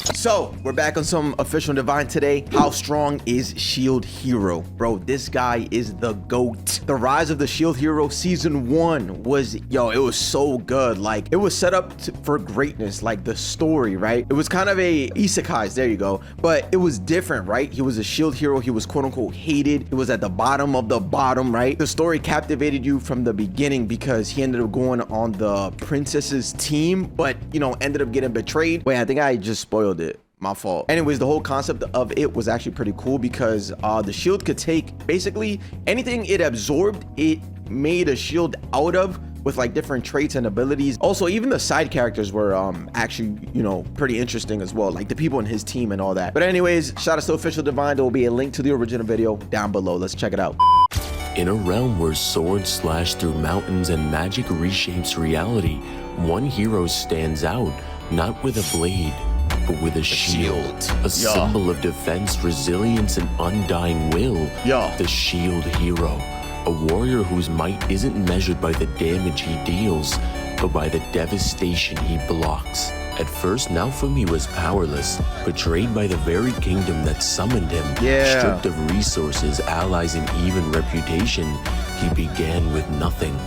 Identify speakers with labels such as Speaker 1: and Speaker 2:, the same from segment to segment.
Speaker 1: So we're back on some Official Divine today. How strong is Shield Hero? Bro, this guy is the GOAT. The Rise of the Shield Hero season 1 was, yo, it was so good. Like, it was set up for greatness, like the story, right? It was kind of a isekais, there you go. But it was different, right? He was a shield hero. He was quote unquote hated. He was at the bottom of the bottom, right? The story captivated you from the beginning because he ended up going on the princess's team, but, you know, ended up getting betrayed. Wait, I think I just spoiled it. My fault. Anyways, the whole concept of it was actually pretty cool because the shield could take basically anything it absorbed, it made a shield out of, with like different traits and abilities. Also, even the side characters were actually, you know, pretty interesting as well, like the people in his team and all that. But anyways, shout out to Official Divine. There will be a link to the original video down below. Let's check it out.
Speaker 2: In a realm where swords slash through mountains and magic reshapes reality, one hero stands out, not with a blade, but with a shield. A symbol of defense, resilience, and undying will. The Shield Hero. A warrior whose might isn't measured by the damage he deals, but by the devastation he blocks. At first, Naofumi was powerless, betrayed by the very kingdom that summoned him. Stripped of resources, allies, and even reputation, he began with nothing.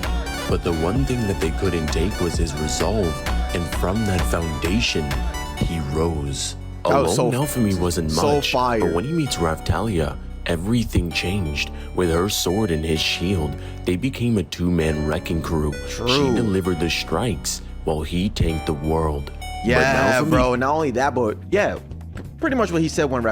Speaker 2: But the one thing that they couldn't take was his resolve, and from that foundation, he rose. Alone, Naofumi wasn't much, but when he meets Raftalia, everything changed. With her sword and his shield, they became a two-man wrecking crew. She delivered the strikes, while he tanked the world.
Speaker 1: Yeah, bro, not only that, but yeah, pretty much what he said when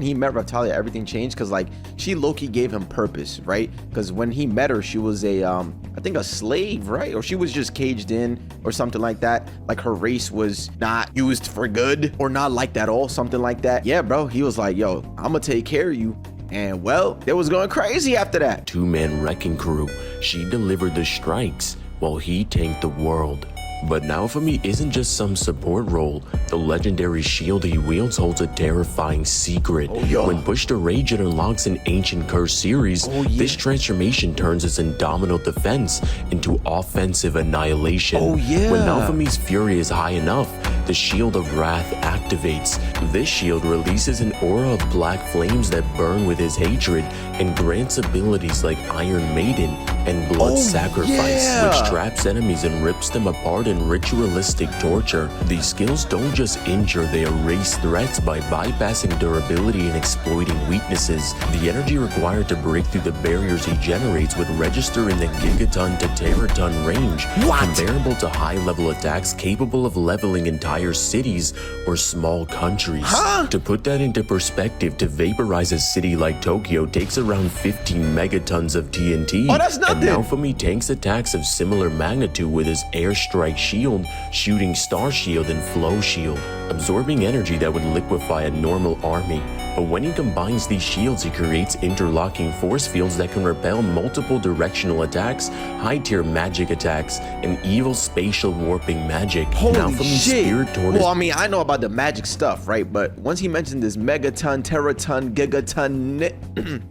Speaker 1: he met Raftalia, everything changed, because like she low-key gave him purpose, right? Because when he met her, she was a I think a slave, right? Or she was just caged in or something like that. Like her race was not used for good or not liked at all, something like that. Yeah, bro, he was like, yo, I'm gonna take care of you. And well, it was going crazy after that.
Speaker 2: Two-man wrecking crew. She delivered the strikes while he tanked the world. But Naofumi isn't just some support role. The legendary shield he wields holds a terrifying secret. When pushed to rage, it unlocks an ancient curse series. This transformation turns its indomitable defense into offensive annihilation. When Naofumi's fury is high enough, the Shield of Wrath activates. This shield releases an aura of black flames that burn with his hatred and grants abilities like Iron Maiden and Blood Sacrifice, which traps enemies and rips them apart in ritualistic torture. These skills don't just injure, they erase threats by bypassing durability and exploiting weaknesses. The energy required to break through the barriers he generates would register in the gigaton to teraton range, comparable to high-level attacks capable of leveling entire cities or small countries. To put that into perspective, to vaporize a city like Tokyo takes around 15 megatons of TNT.
Speaker 1: That's nothing.
Speaker 2: And Naofumi tanks attacks of similar magnitude with his airstrike shield, shooting star shield, and flow shield, absorbing energy that would liquefy a normal army. But when he combines these shields, he creates interlocking force fields that can repel multiple directional attacks, high-tier magic attacks, and evil spatial warping magic.
Speaker 1: Holy shit! Well, I mean, I know about the magic stuff, right? But once he mentioned this megaton, teraton, gigaton,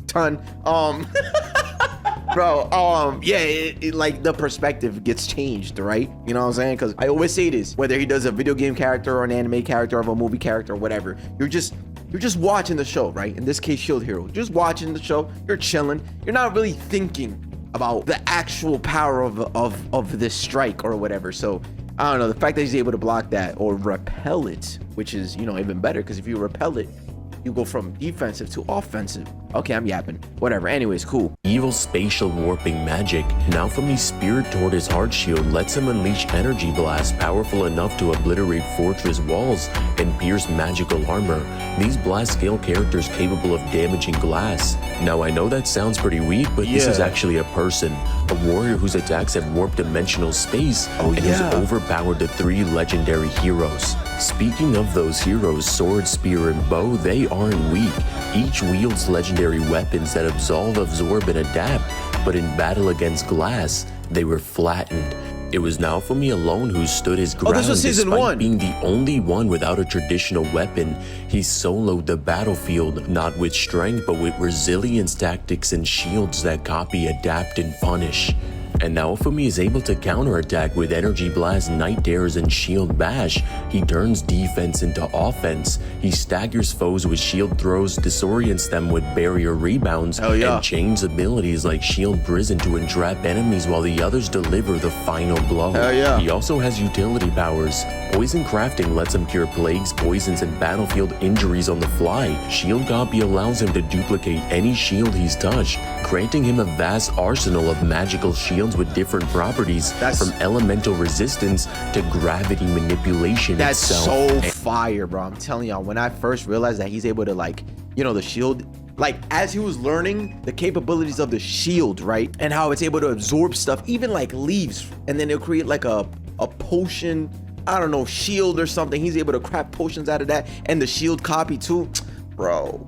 Speaker 1: ton, bro, yeah, like the perspective gets changed, right? You know what I'm saying? Because I always say this, whether he does a video game character or an anime character or a movie character or whatever, you're just watching the show, right? In this case, Shield Hero, just watching the show, you're chilling, you're not really thinking about the actual power of this strike or whatever. So I don't know, the fact that he's able to block that or repel it, which is, you know, even better, because if you repel it, you go from defensive to offensive. Okay, I'm yapping. Whatever. Anyways, cool.
Speaker 2: Evil spatial warping magic. Naofumi's spirit toward his heart shield lets him unleash energy blasts powerful enough to obliterate fortress walls and pierce magical armor. These blast scale characters capable of damaging glass. Now, I know that sounds pretty weak, but this is actually a person. A warrior whose attacks have warped dimensional space and has overpowered the 3 legendary heroes. Speaking of those heroes, sword, spear, and bow, they aren't weak. Each wields legendary weapons that absolve, absorb, and adapt, but in battle against glass, they were flattened. It was Naofumi alone who stood his ground.
Speaker 1: This was season 1.
Speaker 2: Being the only one without a traditional weapon, he soloed the battlefield, not with strength, but with resilience, tactics, and shields that copy, adapt, and punish. And now Fumi is able to counterattack with Energy Blast, Night Dares, and Shield Bash. He turns defense into offense. He staggers foes with shield throws, disorients them with barrier rebounds, and chains abilities like Shield Prison to entrap enemies while the others deliver the final blow. He also has utility powers. Poison Crafting lets him cure plagues, poisons, and battlefield injuries on the fly. Shield Copy allows him to duplicate any shield he's touched, granting him a vast arsenal of magical shields with different properties, from elemental resistance to gravity manipulation itself.
Speaker 1: That's so fire, bro. I'm telling y'all, when I first realized that he's able to, like, you know, the shield, like, as he was learning the capabilities of the shield, right, and how it's able to absorb stuff, even like leaves, and then it'll create like a potion, I don't know, shield or something. He's able to craft potions out of that, and the shield copy too. Bro,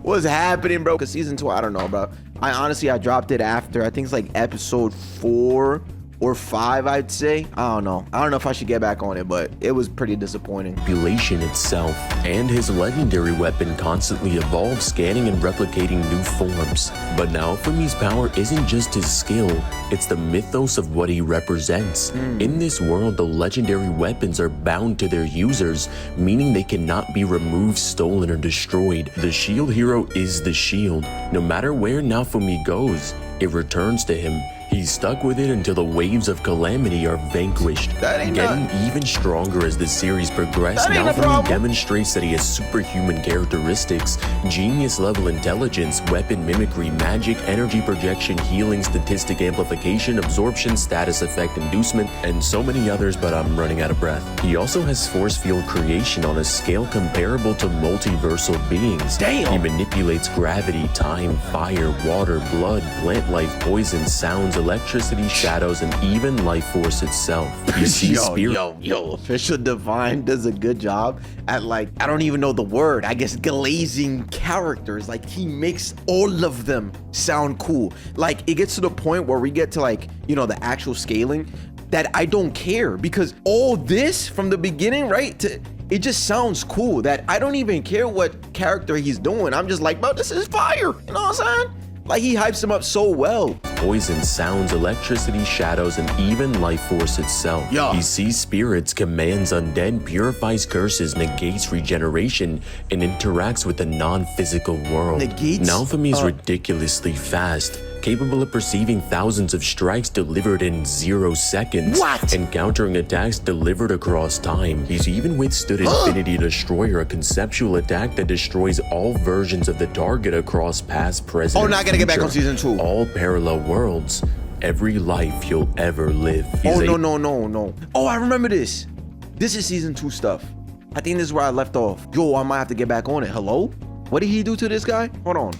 Speaker 1: what's happening, bro? Because season 2, I don't know, bro. I dropped it after, I think it's like episode 4 or 5, I'd say. I don't know if I should get back on it, but it was pretty disappointing.
Speaker 2: Manipulation itself, and his legendary weapon constantly evolves, scanning and replicating new forms. But now Fumi's power isn't just his skill, it's the mythos of what he represents. In this world, the legendary weapons are bound to their users, meaning they cannot be removed, stolen, or destroyed. The shield hero is the shield. No matter where Naofumi goes, it returns to him. He's stuck with it until the waves of calamity are vanquished. Getting even stronger as the series progresses, Naofumi demonstrates that he has superhuman characteristics, genius-level intelligence, weapon mimicry, magic, energy projection, healing, statistic amplification, absorption, status effect inducement, and so many others, but I'm running out of breath. He also has force field creation on a scale comparable to multiversal beings. He manipulates gravity, time, fire, water, blood, plant life, poison, sounds, electricity, shadows, and even life force itself. You see,
Speaker 1: OfficialDivine does a good job at, like, I don't even know the word, I guess, glazing characters. Like, he makes all of them sound cool. Like, it gets to the point where we get to, like, you know, the actual scaling that I don't care, because all this from the beginning, right, it just sounds cool that I don't even care what character he's doing. I'm just like, bro, this is fire. You know what I'm saying? Like, he hypes him up so well.
Speaker 2: Poison, sounds, electricity, shadows, and even life force itself. He sees spirits, commands undead, purifies curses, negates regeneration, and interacts with the non-physical world. Naofumi is ridiculously fast, capable of perceiving thousands of strikes delivered in 0 seconds, and countering attacks delivered across time. He's even withstood Infinity Destroyer, a conceptual attack that destroys all versions of the target across past, present,
Speaker 1: and future. Get back on season 2.
Speaker 2: All parallel worlds, every life you'll ever live.
Speaker 1: No. Oh, I remember this. This is season 2 stuff. I think this is where I left off. Yo, I might have to get back on it. Hello? What did he do to this guy? Hold on.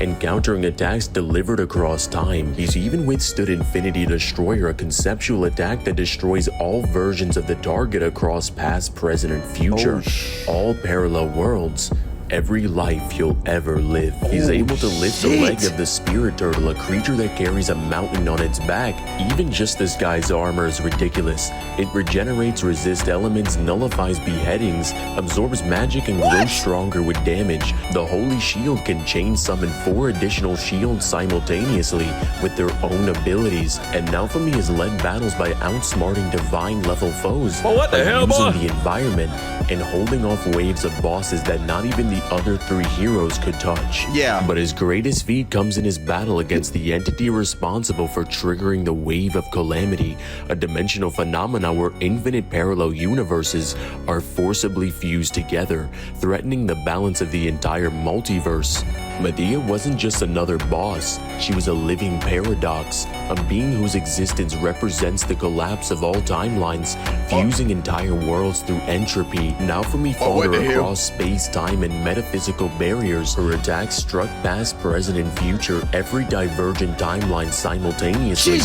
Speaker 2: Encountering attacks delivered across time. He's even withstood Infinity Destroyer, a conceptual attack that destroys all versions of the target across past, present, and future. All parallel worlds. Every life you'll ever live. He's able to lift the leg of the spirit turtle, a creature that carries a mountain on its back. Even just this guy's armor is ridiculous. It regenerates, resists elements, nullifies beheadings, absorbs magic, and grows stronger with damage. The Holy Shield can chain summon 4 additional shields simultaneously with their own abilities. And Naofumi has led battles by outsmarting divine level foes, using the environment and holding off waves of bosses that not even the other 3 heroes could touch. But his greatest feat comes in his battle against the entity responsible for triggering the Wave of Calamity, a dimensional phenomena where infinite parallel universes are forcibly fused together, threatening the balance of the entire multiverse. Medea wasn't just another boss, she was a living paradox, a being whose existence represents the collapse of all timelines, fusing entire worlds through entropy. Naofumi fought her across space, time, and metaphysical barriers. Her attacks struck past, present, and future, every divergent timeline simultaneously.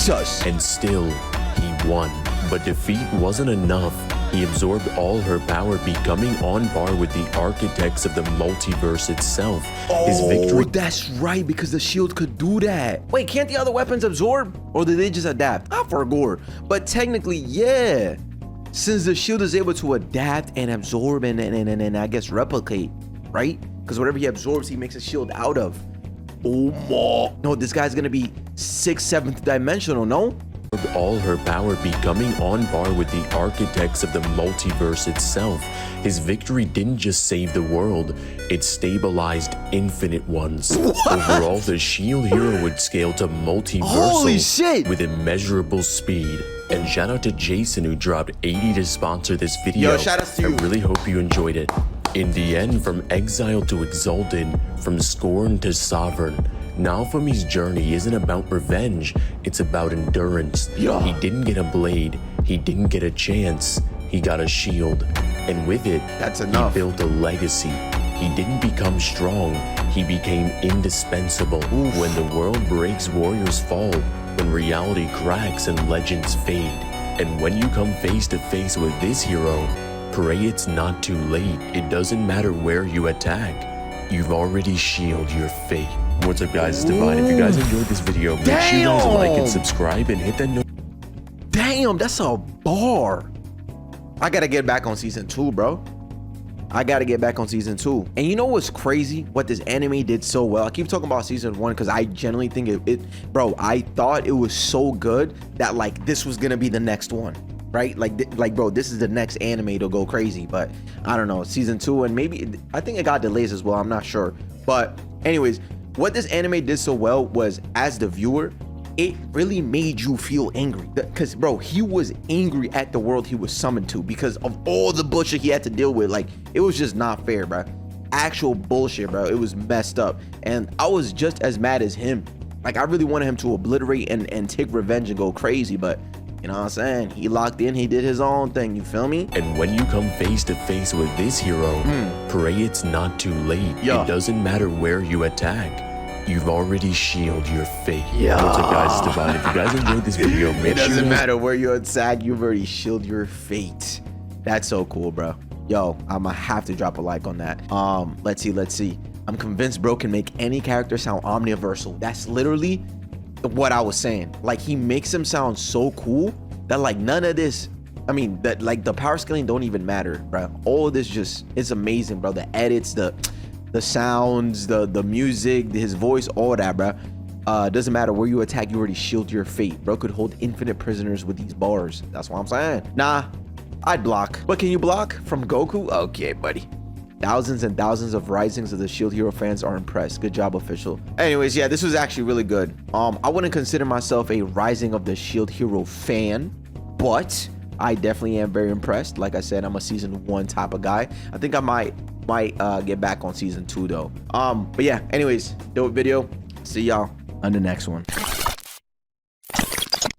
Speaker 2: And still, he won. But defeat wasn't enough. He absorbed all her power, becoming on par with the architects of the multiverse itself. His victory—
Speaker 1: that's right, because the shield could do that. Wait, can't the other weapons absorb? Or did they just adapt? I forgot. But technically, yeah. Since the shield is able to adapt and absorb and I guess replicate, right? Because whatever he absorbs, he makes a shield out of. Oh my. No, this guy's gonna be 6th, 7th dimensional, no?
Speaker 2: All her power, becoming on par with the architects of the multiverse itself. His victory didn't just save the world, it stabilized infinite ones. Overall, the shield hero would scale to multiversal
Speaker 1: Holy shit!
Speaker 2: with immeasurable speed. And shout out to Jason who dropped 80 to sponsor this video.
Speaker 1: Yo, shout out to you.
Speaker 2: I really hope you enjoyed it. In the end, from exile to exalted, from scorn to sovereign, Naofumi's journey isn't about revenge, it's about endurance.
Speaker 1: Yeah.
Speaker 2: He didn't get a blade, he didn't get a chance, he got a shield. And with it,
Speaker 1: That's enough.
Speaker 2: he built a legacy. He didn't become strong, he became indispensable. When the world breaks, warriors fall. When reality cracks and legends fade. And when you come face to face with this hero, pray it's not too late. It doesn't matter where you attack. You've already shielded your fate. What's up, guys? It's Divine. If you guys enjoyed this video, make sure you guys like and subscribe and hit that notification.
Speaker 1: Damn, that's a bar. I gotta get back on season 2, bro. I gotta get back on season 2. And you know what's crazy? What this anime did so well. I keep talking about season 1 because I genuinely think bro, I thought it was so good that like this was gonna be the next one, right? Like bro, this is the next anime to go crazy. But I don't know, season 2, and maybe I think it got delays as well. I'm not sure. But anyways, what this anime did so well was, as the viewer, it really made you feel angry, because bro, he was angry at the world he was summoned to because of all the bullshit he had to deal with. Like, it was just not fair, bro. Actual bullshit, bro. It was messed up, and I was just as mad as him. Like, I really wanted him to obliterate and take revenge and go crazy, but you know what I'm saying, he locked in, he did his own thing, you feel me?
Speaker 2: And when you come face to face with this hero, pray it's not too late.
Speaker 1: Yeah.
Speaker 2: It doesn't matter where you attack. You've already shielded your fate.
Speaker 1: Yeah.
Speaker 2: What's up, guys? It's Divine. If you guys enjoyed this video, make
Speaker 1: It
Speaker 2: sure
Speaker 1: doesn't
Speaker 2: you
Speaker 1: matter where you attack, you've already shielded your fate. That's so cool, bro. Yo, I'ma have to drop a like on that. Let's see. I'm convinced bro can make any character sound omniversal. That's literally what I was saying. Like, he makes him sound so cool that like none of this, I mean, that like the power scaling don't even matter, bro. All of this just, it's amazing, bro. The edits, the sounds, the music, his voice, all that, bro. Doesn't matter where you attack, you already shield your fate. Bro could hold infinite prisoners with these bars. That's what I'm saying. Nah, I'd block. But can you block from Goku? Okay, buddy. Thousands and thousands of risings of the Shield Hero fans are impressed. Good job, official. Anyways, yeah, this was actually really good. I wouldn't consider myself a Rising of the Shield Hero fan, but I definitely am very impressed. Like I said, I'm a season 1 type of guy. I think I might get back on season 2 though. But yeah, anyways, dope video. See y'all on the next one.